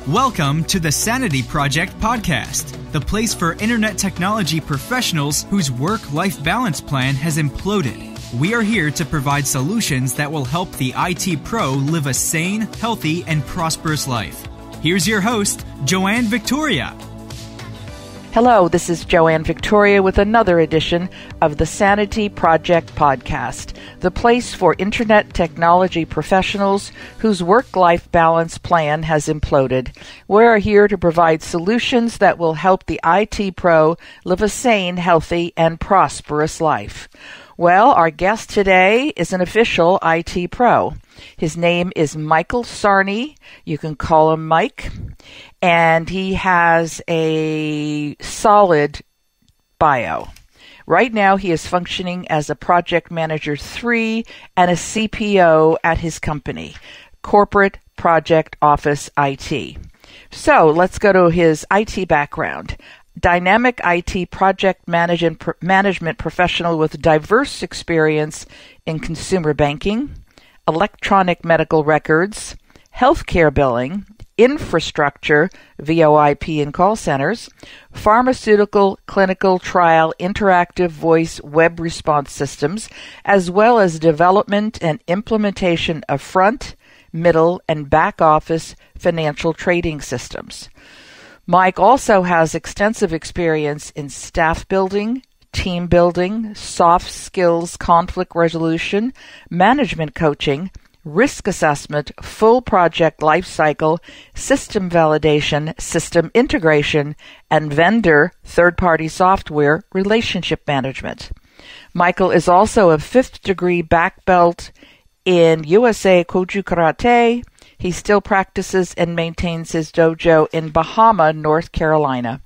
Welcome to the Sanity Project podcast, the place for internet technology professionals whose work-life balance plan has imploded. We are here to provide solutions that will help the IT pro live a sane, healthy, and prosperous life. Here's your host, Joanne Victoria. Hello, this is Joanne Victoria with another edition of the Sanity Project podcast, the place for internet technology professionals whose work-life balance plan has imploded. We're here to provide solutions that will help the IT pro live a sane, healthy, and prosperous life. Well, our guest today is an official IT pro. His name is Michael Sarni. You can call him Mike. And he has a solid bio. Right now, he is functioning as a Project Manager 3 and a CPO at his company, Corporate Project Office IT. So let's go to his IT background. Dynamic IT project management professional with diverse experience in consumer banking, electronic medical records, healthcare billing, infrastructure, VoIP and call centers, pharmaceutical, clinical trial, interactive voice web response systems, as well as development and implementation of front, middle, and back office financial trading systems. Mike also has extensive experience in staff building, team building, soft skills, conflict resolution, management coaching, risk assessment, full project lifecycle, system validation, system integration, and vendor third-party software relationship management. Michael is also a 5th degree black belt in USA Goju Karate. He still practices and maintains his dojo in Bahama, North Carolina.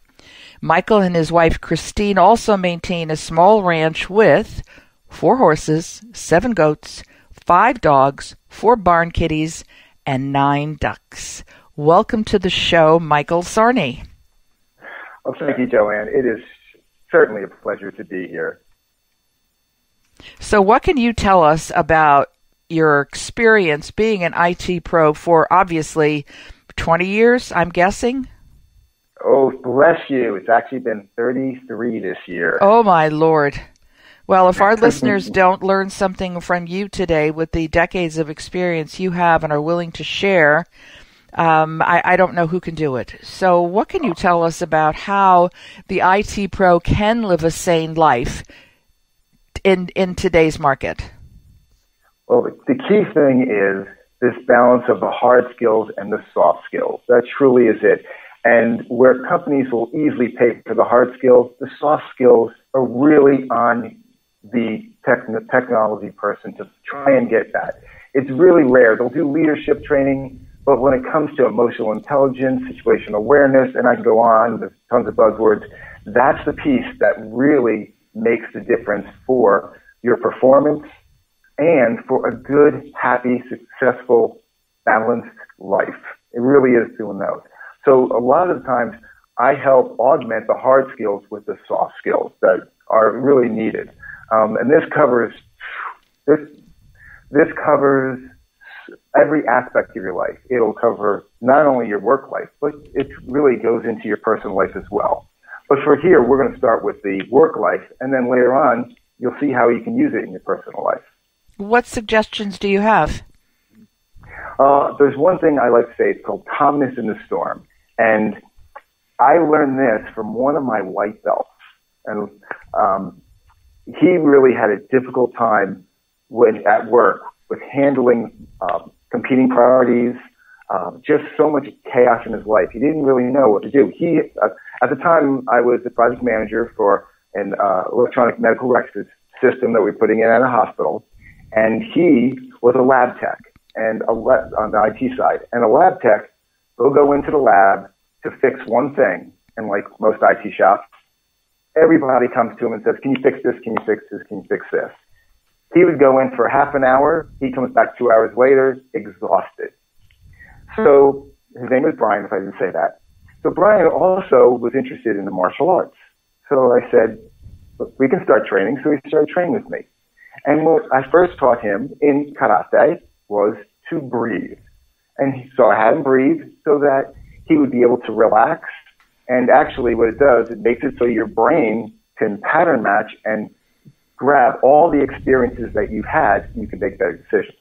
Michael and his wife Christine also maintain a small ranch with 4 horses, 7 goats, 5 dogs, 4 barn kitties, and 9 ducks. Welcome to the show, Michael Sarni. Well, thank you, Joanne. It is certainly a pleasure to be here. So what can you tell us about your experience being an IT pro for obviously 20 years, I'm guessing? Oh, bless you. It's actually been 33 this year. Oh, my Lord. Well, if our listeners don't learn something from you today with the decades of experience you have and are willing to share, I don't know who can do it. So what can you tell us about how the IT pro can live a sane life in today's market? Well, the key thing is this balance of the hard skills and the soft skills. That truly is it. And where companies will easily pay for the hard skills, the soft skills are really on the technology person to try and get that. It's really rare. They'll do leadership training, but when it comes to emotional intelligence, situational awareness, and I can go on with tons of buzzwords, that's the piece that really makes the difference for your performance and for a good, happy, successful, balanced life. It really is doing those. So a lot of the times I help augment the hard skills with the soft skills that are really needed. And this covers every aspect of your life. It'll cover not only your work life, but it really goes into your personal life as well. But for here, we're going to start with the work life, and then later on, you'll see how you can use it in your personal life. What suggestions do you have? There's one thing I like to say. It's called calmness in the storm. And I learned this from one of my white belts. And he really had a difficult time at work with handling competing priorities, just so much chaos in his life. He didn't really know what to do. At the time, I was the project manager for an electronic medical records system that we're putting in at a hospital, and he was a lab tech and on the IT side. And a lab tech will go into the lab to fix one thing, and like most IT shops, everybody comes to him and says, "Can you fix this? Can you fix this? Can you fix this?" He would go in for half an hour. He comes back 2 hours later, exhausted. So his name is Brian, if I didn't say that. So Brian also was interested in the martial arts. So I said, "Look, we can start training." So he started training with me. And what I first taught him in karate was to breathe. And so I had him breathe so that he would be able to relax. And actually what it does, it makes it so your brain can pattern match and grab all the experiences that you've had, and you can make better decisions.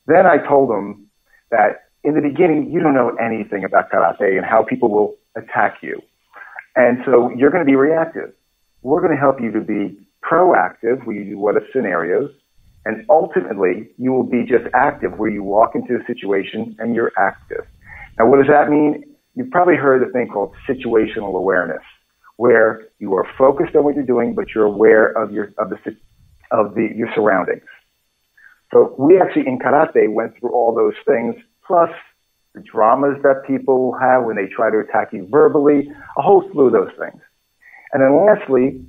Then I told him that in the beginning, you don't know anything about karate and how people will attack you. And so you're going to be reactive. We're going to help you to be proactive, where you do what if scenarios, and ultimately you will be just active, where you walk into a situation and you're active. Now, what does that mean? You've probably heard of a thing called situational awareness, where you are focused on what you're doing, but you're aware of your surroundings. So we actually in karate went through all those things, plus the dramas that people have when they try to attack you verbally, a whole slew of those things. And then lastly,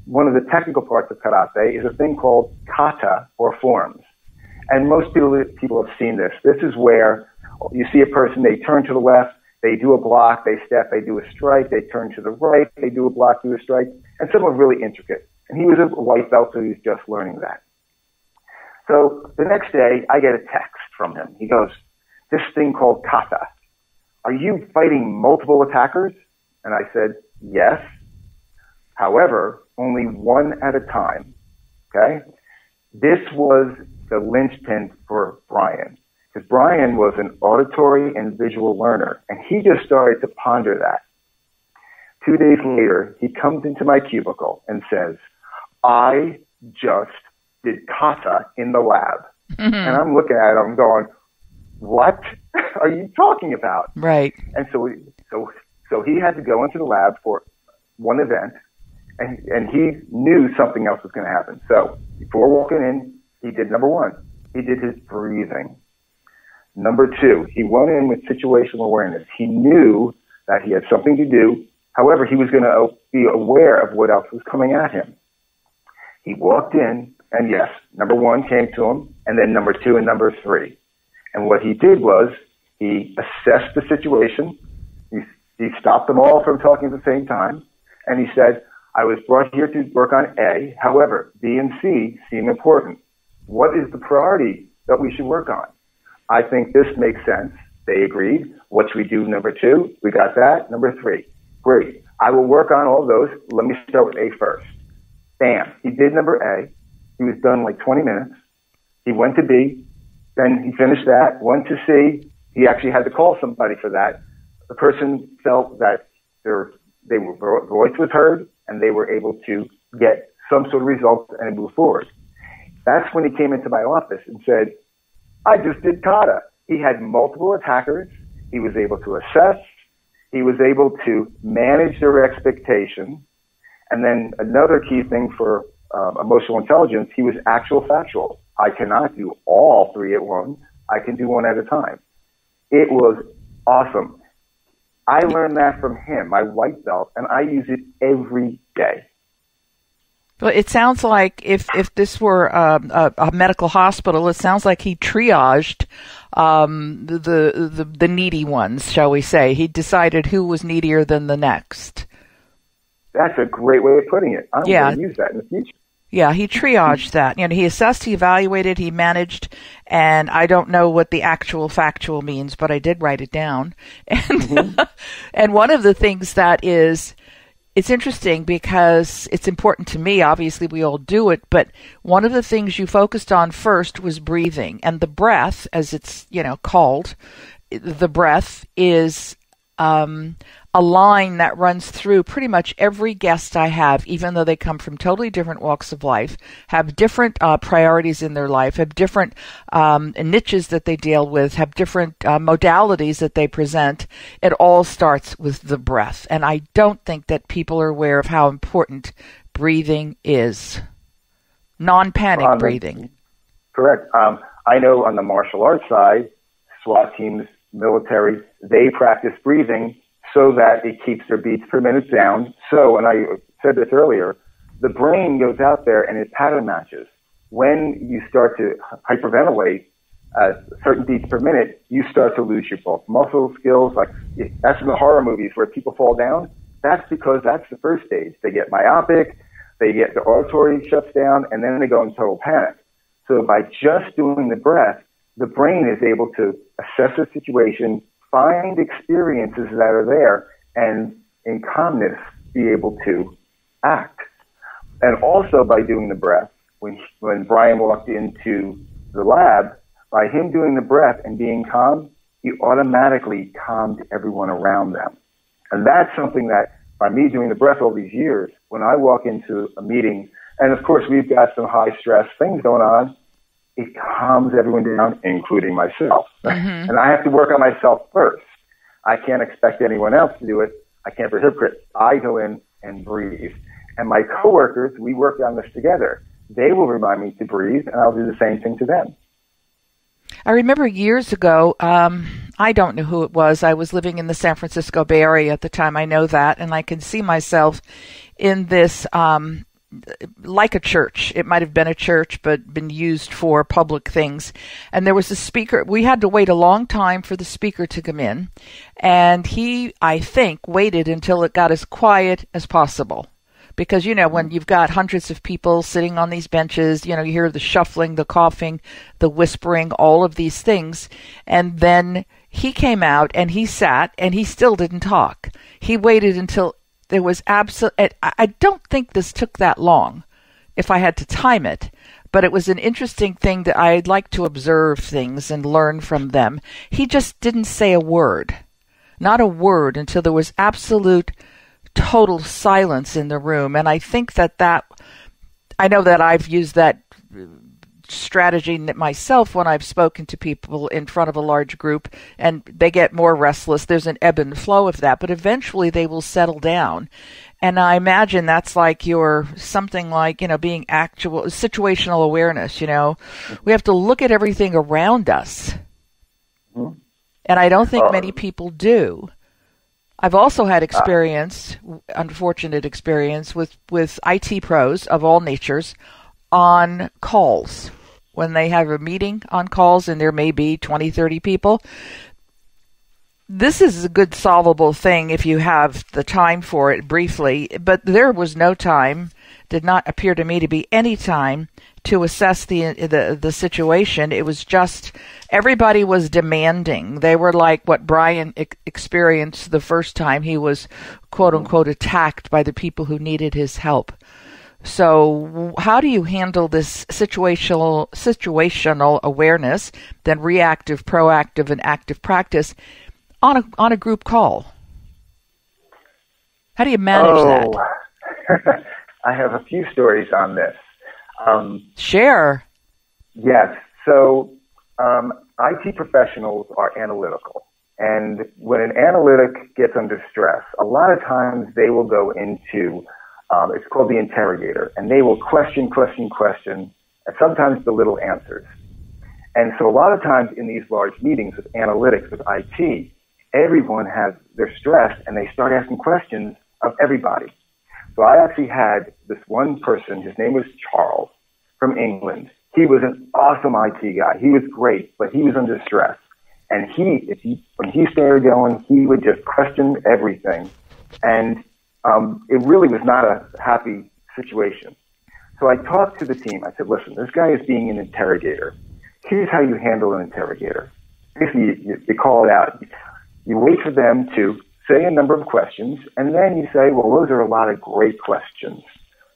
one of the technical parts of karate is a thing called kata, or forms. And most people have seen this. This is where you see a person, they turn to the left, they do a block, they step, they do a strike, they turn to the right, they do a block, do a strike, and some are really intricate. And he was a white belt, so he was just learning that. So the next day, I get a text from him. He goes, this thing called kata, are you fighting multiple attackers? And I said, yes. However, only one at a time. Okay? This was the linchpin for Brian, because Brian was an auditory and visual learner, and he just started to ponder that. 2 days later, he comes into my cubicle and says, I just did kata in the lab. Mm-hmm. And I'm looking at him going, what are you talking about? Right. And so he had to go into the lab for one event, and he knew something else was going to happen. So before walking in, he did number one, he did his breathing. Number two, he went in with situational awareness. He knew that he had something to do. However, he was going to be aware of what else was coming at him. He walked in, and yes, number one came to him, and then number two and number three. And what he did was he assessed the situation. He stopped them all from talking at the same time, and he said, I was brought here to work on A. However, B and C seem important. What is the priority that we should work on? I think this makes sense. They agreed. What should we do? Number two, we got that. Number three, great. I will work on all those. Let me start with A first. Bam. He did number A. He was done in like 20 minutes. He went to B. Then he finished that, went to C. He actually had to call somebody for that. The person felt that their voice was heard, and they were able to get some sort of results and move forward. That's when he came into my office and said, I just did kata. He had multiple attackers. He was able to assess. He was able to manage their expectation. And then another key thing for emotional intelligence, he was actual factual. I cannot do all three at once. I can do one at a time. It was awesome. I learned that from him, my white belt, and I use it every day. Well, it sounds like if this were a medical hospital, it sounds like he triaged the needy ones, shall we say. He decided who was needier than the next. That's a great way of putting it. I'm going to use that in the future. Yeah, he triaged that. You know, he assessed, he evaluated, he managed, and I don't know what the actual factual means, but I did write it down. And and one of the things that is, it's interesting because it's important to me. Obviously, we all do it, but one of the things you focused on first was breathing, and the breath, as it's called, the breath is a line that runs through pretty much every guest I have, even though they come from totally different walks of life, have different priorities in their life, have different niches that they deal with, have different modalities that they present. It all starts with the breath. And I don't think that people are aware of how important breathing is. Non-panic breathing. Correct. I know on the martial arts side, SWAT teams, military, they practice breathing so that it keeps their beats per minute down. So, and I said this earlier, the brain goes out there and it pattern matches. When you start to hyperventilate certain beats per minute, you start to lose your both muscle skills. Like that's in the horror movies where people fall down. That's because that's the first stage. They get myopic, they get the auditory shuts down, and then they go in total panic. So by just doing the breath, the brain is able to assess the situation, find experiences that are there and in calmness be able to act. And also by doing the breath, when Brian walked into the lab, by him doing the breath and being calm, he automatically calmed everyone around them. And that's something that, by me doing the breath all these years, when I walk into a meeting, and of course we've got some high stress things going on, it calms everyone down, including myself. Mm-hmm. And I have to work on myself first. I can't expect anyone else to do it. I can't be a hypocrite. I go in and breathe. And my coworkers, we work on this together. They will remind me to breathe, and I'll do the same thing to them. I remember years ago, I don't know who it was. I was living in the San Francisco Bay Area at the time. I know that, and I can see myself in this, like a church. It might have been a church, but been used for public things. And there was a speaker. We had to wait a long time for the speaker to come in, and he, I think, waited until it got as quiet as possible. Because, you know, when you've got hundreds of people sitting on these benches, you know, you hear the shuffling, the coughing, the whispering, all of these things. And then he came out and he sat and he still didn't talk. He waited until there was I don't think this took that long if I had to time it, but it was an interesting thing that I'd like to observe things and learn from them. He just didn't say a word, not a word, until there was absolute total silence in the room. And I think that I know that I've used that strategy myself when I've spoken to people in front of a large group, and they get more restless. There's an ebb and flow of that, but eventually they will settle down. And I imagine that's like something like, you know, being actual situational awareness. You know, we have to look at everything around us. Mm-hmm. And I don't think many people do. I've also had unfortunate experience with IT pros of all natures on calls. When they have a meeting on calls and there may be 20, 30 people, this is a good solvable thing if you have the time for it briefly, but there was no time, did not appear to me to be any time to assess the situation. It was just everybody was demanding. They were like what Brian experienced the first time he was, quote unquote, attacked by the people who needed his help. So how do you handle this situational awareness, then reactive, proactive, and active practice on a group call? How do you manage that? I have a few stories on this. Share. Yes. So IT professionals are analytical. And when an analytic gets under stress, a lot of times they will go into, it's called the interrogator, and they will question, and sometimes belittle answers. And so a lot of times in these large meetings with analytics, with IT, they're stressed and they start asking questions of everybody. So I actually had this one person, his name was Charles, from England. He was an awesome IT guy. He was great, but he was under stress. And when he started going, he would just question everything. And it really was not a happy situation. So I talked to the team. I said, listen, this guy is being an interrogator. Here's how you handle an interrogator. Basically, you call it out. You wait for them to say a number of questions, and then you say, well, those are a lot of great questions.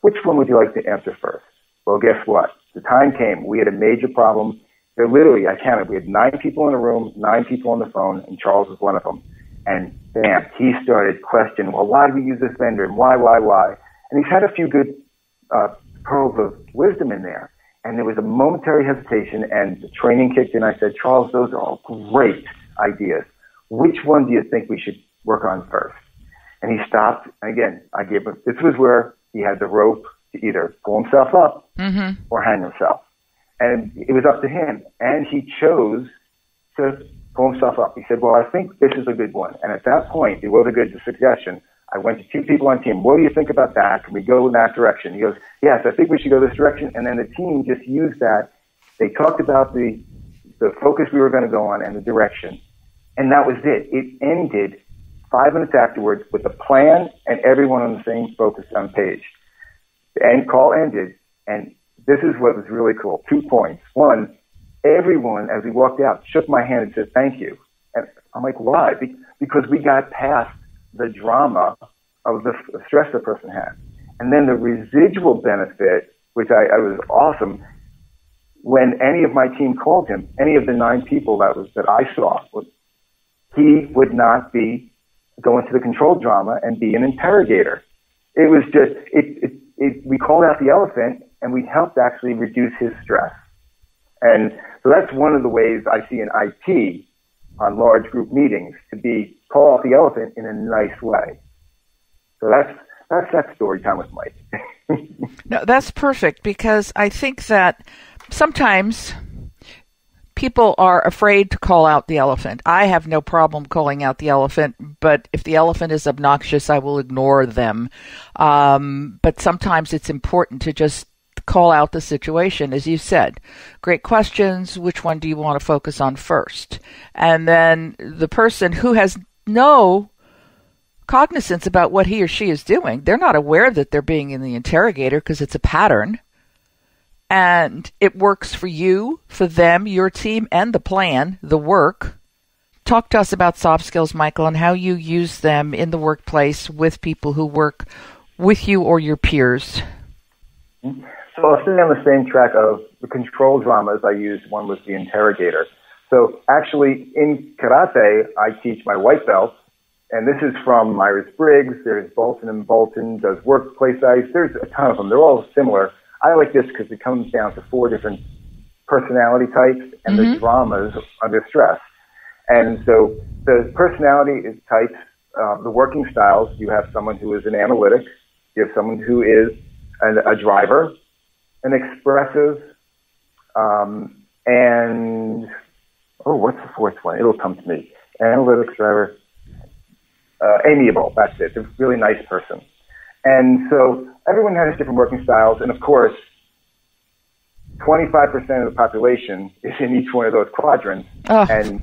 Which one would you like to answer first? Well, guess what? The time came. We had a major problem. There literally, I counted, we had 9 people in the room, 9 people on the phone, and Charles was one of them. And bam, he started questioning, well, why do we use this vendor? And why? And he's had a few good pearls of wisdom in there. And there was a momentary hesitation, and the training kicked in. I said, Charles, those are all great ideas. Which one do you think we should work on first? And he stopped. And again, I gave him, this was where he had the rope to either pull himself up or hang himself. And it was up to him. And he chose to pull himself up. He said, well, I think this is a good one. And at that point, it was a good suggestion. I went to 2 people on the team. What do you think about that? Can we go in that direction? He goes, yes, I think we should go this direction. And then the team just used that. They talked about the focus we were going to go on and the direction. And that was it. It ended 5 minutes afterwards with a plan and everyone on the same focus on page. The end call ended, and this is what was really cool. 2 points. One, everyone, as we walked out, shook my hand and said, thank you. And I'm like, why? Because we got past the drama of the stress the person had. And then the residual benefit, which I was awesome, when any of my team called him, any of the 9 people that I saw, he would not be going to the control drama and be an interrogator. It was just, we called out the elephant and we helped actually reduce his stress. And so that's one of the ways I see in IT on large group meetings, to call out the elephant in a nice way. So that's that story time with Mike. No, that's perfect, because I think that sometimes people are afraid to call out the elephant. I have no problem calling out the elephant, but if the elephant is obnoxious, I will ignore them. But sometimes it's important to just call out the situation, as you said. Great questions. Which one do you want to focus on first? And then the person who has no cognizance about what he or she is doing, they're not aware that they're being in the interrogator because it's a pattern. And it works for you, for them, your team, and the plan, the work. Talk to us about soft skills, Michael, and how you use them in the workplace with people who work with you or your peers. So I'll stay on the same track of the control dramas I used. One was the interrogator. So actually in karate, I teach my white belts, and this is from Myers-Briggs. There's Bolton and Bolton, does workplace ice. There's a ton of them. They're all similar. I like this because it comes down to 4 different personality types and the dramas under stress. And so the personality types, the working styles, you have someone who is an analytic, you have someone who is a driver, an expressive, and, what's the 4th one? It'll come to me. Analytics, driver, amiable, that's it. A really nice person. And so everyone has different working styles, and of course, 25% of the population is in each one of those quadrants. Oh. And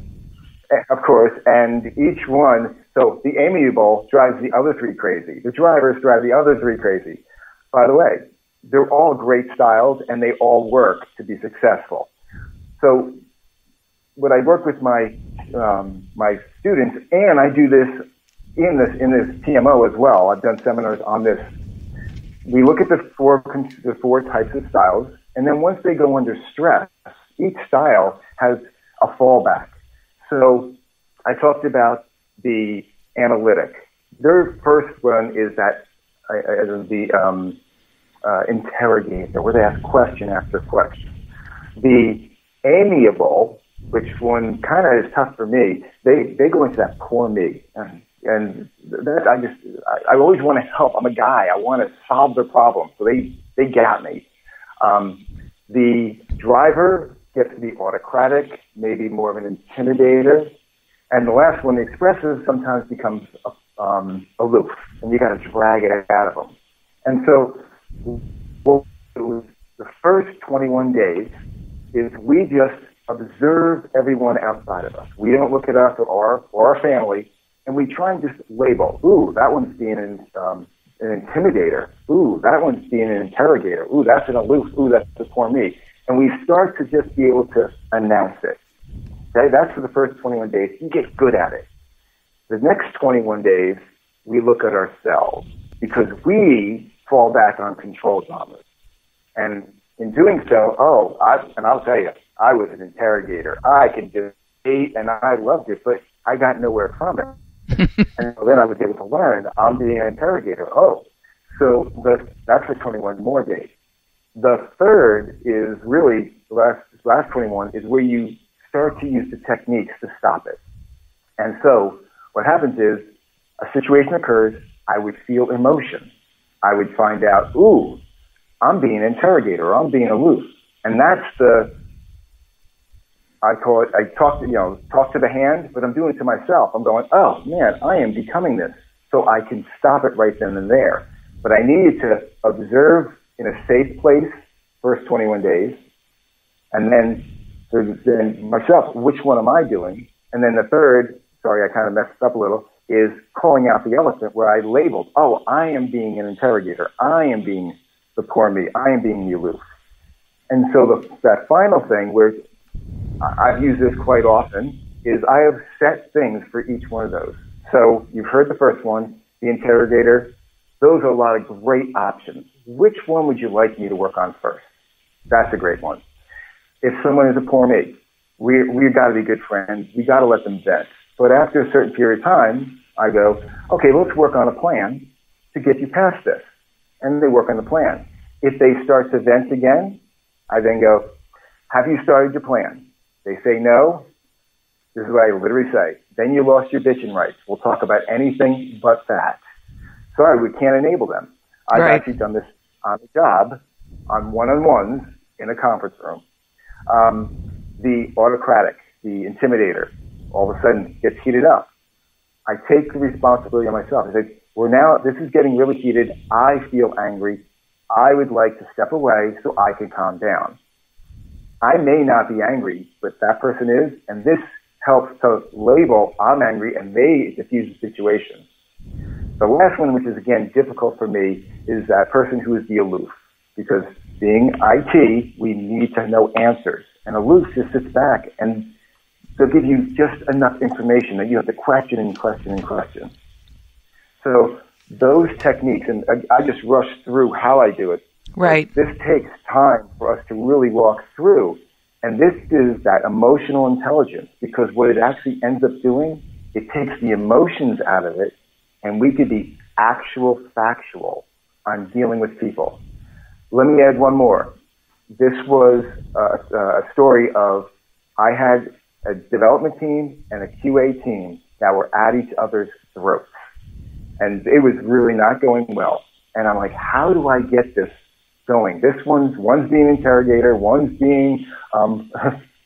of course, and each one, so the amiable drives the other 3 crazy. The drivers drive the other 3 crazy. By the way, they're all great styles, and they all work to be successful. So when I work with my students, and I do this in this TMO as well, I've done seminars on this. We look at the 4 types of styles, and then once they go under stress, each style has a fallback. So I talked about the analytic. Their first one is that the interrogator, where they ask question after question. The amiable, which one kind of is tough for me, they go into that poor me. And that I always want to help. I'm a guy. I want to solve their problem. So they got me. The driver gets to be autocratic, maybe more of an intimidator. And the last one, the expressive, sometimes becomes aloof. And you got to drag it out of them. And so the first 21 days is we just observe everyone outside of us. We don't look at us or our family. And we try and just label, ooh, that one's being an intimidator. Ooh, that one's being an interrogator. Ooh, that's an aloof. Ooh, that's the poor me. And we start to just be able to announce it. Okay? That's for the first 21 days. You get good at it. The next 21 days, we look at ourselves because we fall back on control dramas. And in doing so, I'll tell you, I was an interrogator. I could just hate and I loved it, but I got nowhere from it. And so then I was able to learn I'm being an interrogator. So that's for 21 more days. The third is really the last 21 is where you start to use the techniques to stop it. And so what happens is a situation occurs. I would feel emotion. I would find out, ooh, I'm being an interrogator, or I'm being aloof, and that's I call it, I talk to the hand, but I'm doing it to myself. I'm going, oh man, I am becoming this. So I can stop it right then and there. But I needed to observe in a safe place first 21 days. And then myself, which one am I doing? And then the third, sorry, I kind of messed up a little, is calling out the elephant where I labeled, oh, I am being an interrogator. I am being the poor me. I am being the aloof. And so that final thing where I've used this quite often is I have set things for each one of those. So you've heard the first one, the interrogator. Those are a lot of great options. Which one would you like me to work on first? That's a great one. If someone is a poor mate, we've got to be good friends. We got to let them vent. But after a certain period of time, I go, okay, let's work on a plan to get you past this. And they work on the plan. If they start to vent again, I then go, have you started your plan? They say no. This is what I literally say. Then you lost your bitching rights. We'll talk about anything but that. Sorry, we can't enable them. I've actually done this on the job, on one-on-ones in a conference room. The autocratic, the intimidator, all of a sudden gets heated up. I take the responsibility on myself. I say, this is getting really heated. I feel angry. I would like to step away so I can calm down. I may not be angry, but that person is, and this helps to label I'm angry and may diffuse the situation. The last one, which is again difficult for me, is that person who is the aloof. Because being IT, we need to know answers. And aloof just sits back and they'll give you just enough information that you have to question and question and question. So those techniques, and I just rushed through how I do it. Right. This takes time for us to really walk through. And this is that emotional intelligence, because what it actually ends up doing, it takes the emotions out of it, and we could be factual on dealing with people. Let me add one more. This was a story of I had a development team and a QA team that were at each other's throats. And it was really not going well. And I'm like, how do I get this going? One's being interrogator, one's being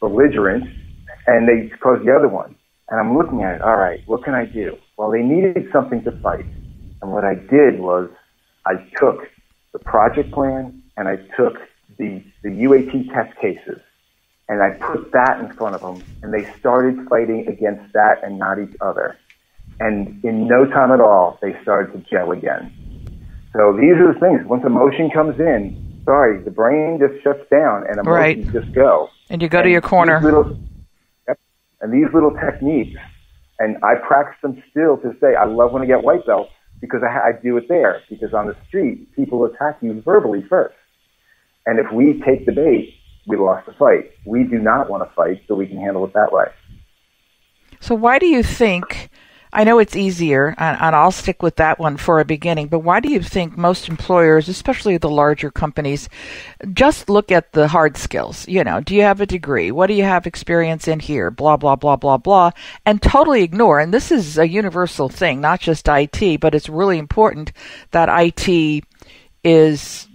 belligerent, and they caused the other one. And I'm looking at it, all right, what can I do? Well, they needed something to fight. And what I did was I took the project plan and I took the UAT test cases and I put that in front of them, and they started fighting against that and not each other. And in no time at all, they started to gel again. So these are the things. Once emotion comes in, the brain just shuts down and emotions just go. And you go to your corner. And these little techniques, and I practice them still to say, I love when I get white belts because I do it there. Because on the street, people attack you verbally first. And if we take the bait, we lost the fight. We do not want to fight, so we can handle it that way. So why do you think, I know it's easier, and I'll stick with that one for a beginning, but why do you think most employers, especially the larger companies, just look at the hard skills? You know, do you have a degree? What do you have experience in here? Blah, blah, blah, blah, blah, and totally ignore, and this is a universal thing, not just IT, but it's really important that IT is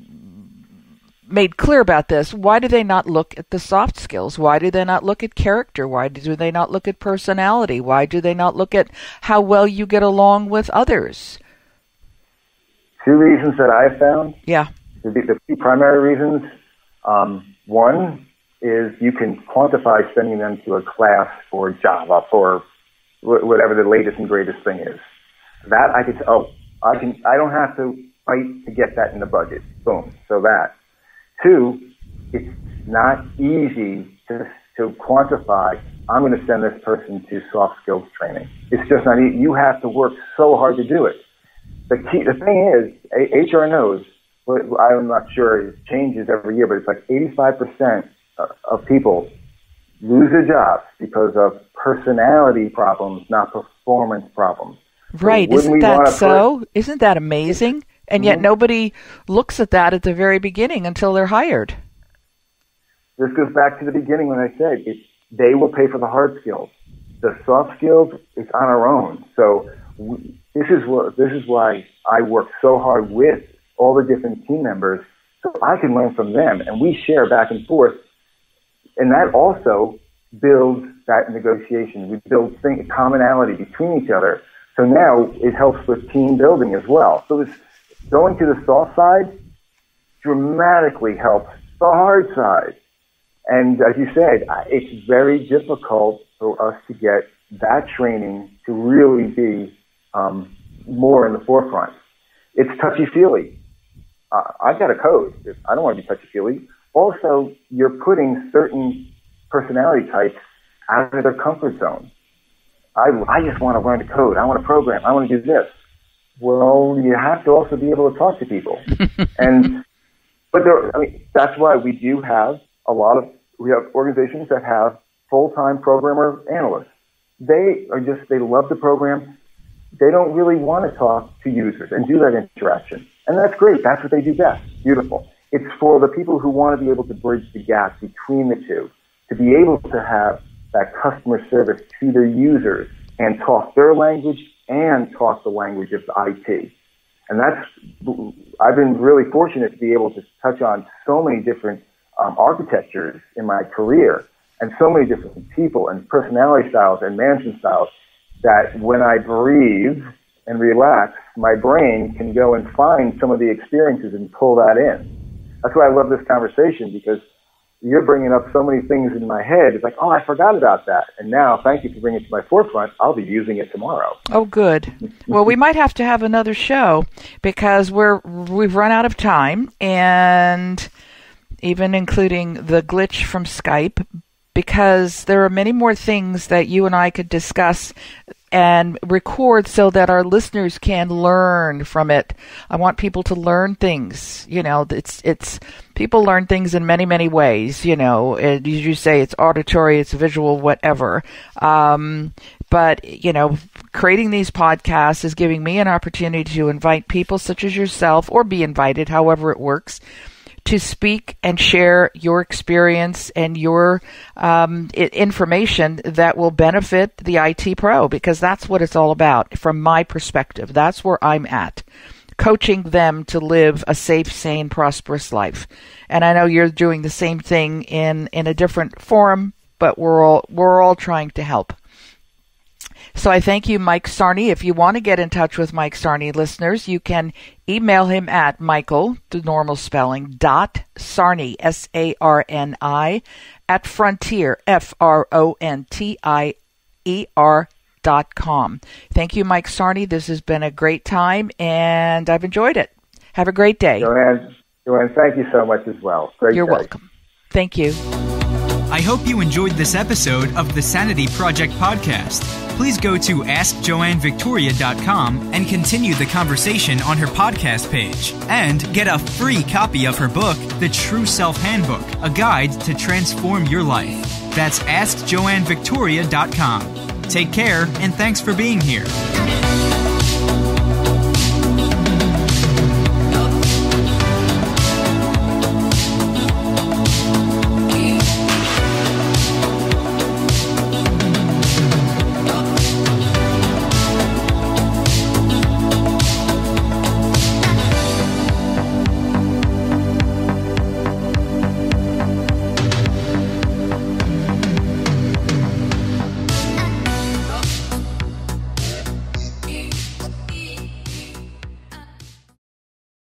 made clear about this. Why do they not look at the soft skills? Why do they not look at character? Why do they not look at personality? Why do they not look at how well you get along with others? Two reasons that I've found. Yeah. The two primary reasons. One is you can quantify sending them to a class for Java, for whatever the latest and greatest thing is. That I could, I don't have to fight to get that in the budget. Boom. So that. Two, it's not easy to quantify, I'm going to send this person to soft skills training. It's just not easy. You have to work so hard to do it. The thing is, HR knows, I'm not sure, it changes every year, but it's like 85% of people lose their jobs because of personality problems, not performance problems. Right. So isn't that so? Isn't that amazing? And yet nobody looks at that at the very beginning until they're hired. This goes back to the beginning when I said they will pay for the hard skills. The soft skills, it's on our own. So this is why I work so hard with all the different team members so I can learn from them. And we share back and forth. And that also builds that negotiation. We build commonality between each other. So now it helps with team building as well. So going to the soft side dramatically helps the hard side. And as you said, it's very difficult for us to get that training to really be more in the forefront. It's touchy-feely. I've got a code. I don't want to be touchy-feely. Also, you're putting certain personality types out of their comfort zone. I just want to learn to code. I want to program. I want to do this. Well, you have to also be able to talk to people. That's why we have organizations that have full-time programmer analysts. They love the program. They don't really want to talk to users and do that interaction. And that's great. That's what they do best. Beautiful. It's for the people who want to be able to bridge the gap between the two, to be able to have that customer service to their users and talk their language and talk the language of the IT. And I've been really fortunate to be able to touch on so many different architectures in my career and so many different people and personality styles and management styles that when I breathe and relax, my brain can go and find some of the experiences and pull that in. That's why I love this conversation, because you're bringing up so many things in my head. It's like, oh, I forgot about that. And now, thank you for bringing it to my forefront. I'll be using it tomorrow. Oh, good. Well, we might have to have another show because we've run out of time, and even including the glitch from Skype, because there are many more things that you and I could discuss and record so that our listeners can learn from it. I want people to learn things. It's people learn things in many, many ways. As you say, it's auditory, it's visual, whatever. But creating these podcasts is giving me an opportunity to invite people such as yourself, or be invited, however it works, to speak and share your experience and your information that will benefit the IT pro, because that's what it's all about from my perspective. That's where I'm at, coaching them to live a safe, sane, prosperous life. And I know you're doing the same thing in a different form, but we're all trying to help. So I thank you, Mike Sarni. If you want to get in touch with Mike Sarni, listeners, you can email him at Michael, the normal spelling, .Sarni, S-A-R-N-I, at Frontier, FRONTIER.com. Thank you, Mike Sarni. This has been a great time, and I've enjoyed it. Have a great day. Joanne, thank you so much as well. You're welcome. Thank you. I hope you enjoyed this episode of the Sanity Project podcast. Please go to AskJoanneVictoria.com and continue the conversation on her podcast page. And get a free copy of her book, The True Self Handbook, a guide to transform your life. That's AskJoanneVictoria.com. Take care, and thanks for being here.